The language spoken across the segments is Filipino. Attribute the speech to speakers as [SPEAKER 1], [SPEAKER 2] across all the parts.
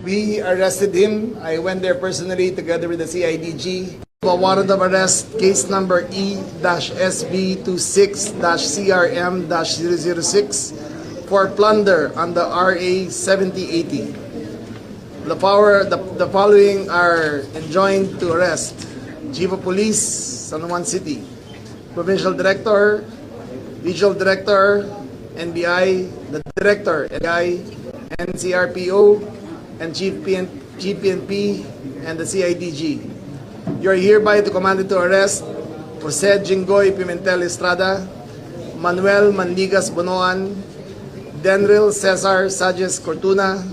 [SPEAKER 1] We arrested him. I went there personally together with the CIDG. A warrant of arrest, case number E-SB26-CRM-006 for plunder under RA 7080. The following are enjoined to arrest: Chief of Police, San Juan City; Provincial Director, Regional Director, NBI, the Director, NBI, NCRPO, and Chief PNP, and the CIDG. You are hereby commanded to arrest Jose Jinggoy Pimentel Estrada, Manuel Manligas Bonoan, Denril Cesar Sages Cortuna,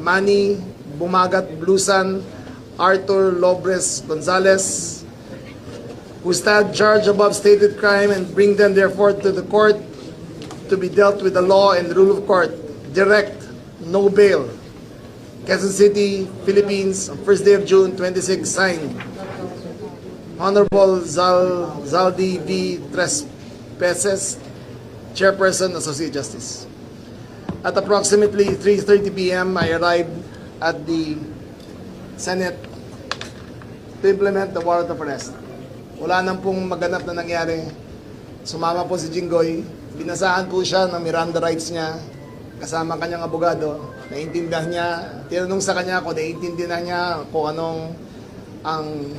[SPEAKER 1] Manny Bumagat Blusan, Arthur Lobres Gonzalez, who stand charged above stated crime, and bring them therefore to the court to be dealt with the law and the rule of court. Direct, no bail. Quezon City, Philippines, on 1st day of June 26, signed Honorable Zaldi V. Trespeses, Chairperson, Associate Justice. At approximately 3:30 p.m., I arrived at the Senate to implement the warrant of arrest. Wala nang pong maganap na nangyari. Sumama po si Jinggoy. Binasahan po siya ng Miranda rights niya kasama kanyang abogado. Naintindihan niya. Tinanong sa kanya kung naiintindihan niya kung anong ang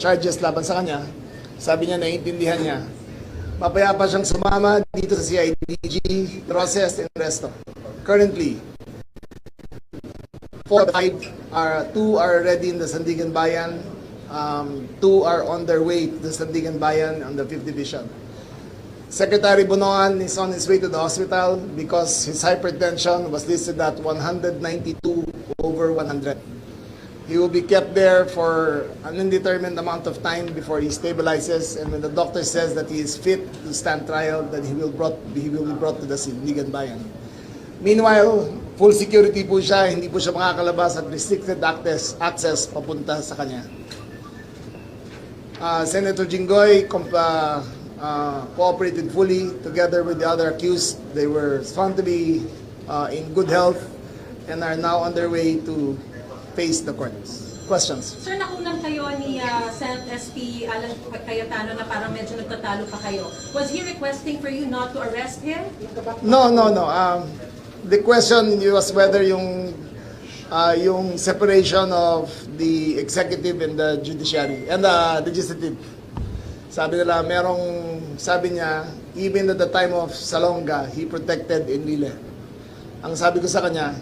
[SPEAKER 1] charges laban sa kanya. Sabi niya naiintindihan niya. Mapayapa siyang sumama dito sa CIDG, process and resto. Currently, 4 of 5 2 are already in the Sandigan Bayan. 2 are on their way to the Sandigan Bayan on the 5th Division. Secretary Bonoan is on his way to the hospital because his hypertension was listed at 192/100. He will be kept there for an indeterminate amount of time before he stabilizes, and when the doctor says that he is fit to stand trial, then he will be brought to the Sandigan Bayan. Meanwhile, full security po siya, hindi po siya makakalabas at restricted access papunta sa kanya. Senator Jinggoy cooperated fully together with the other accused. They were found to be in good health and are now on their way to face the courts. Questions?
[SPEAKER 2] Sir, nakunan kayo ni Senate SP Alan Cayetano na parang medyo nagtatalo pa kayo. Was he requesting for you not to arrest him?
[SPEAKER 1] No. The question was whether yung separation of the executive and the judiciary and the legislative. Sabi niya, even at the time of Salonga, he protected Enrile. Ang sabi ko sa kanya,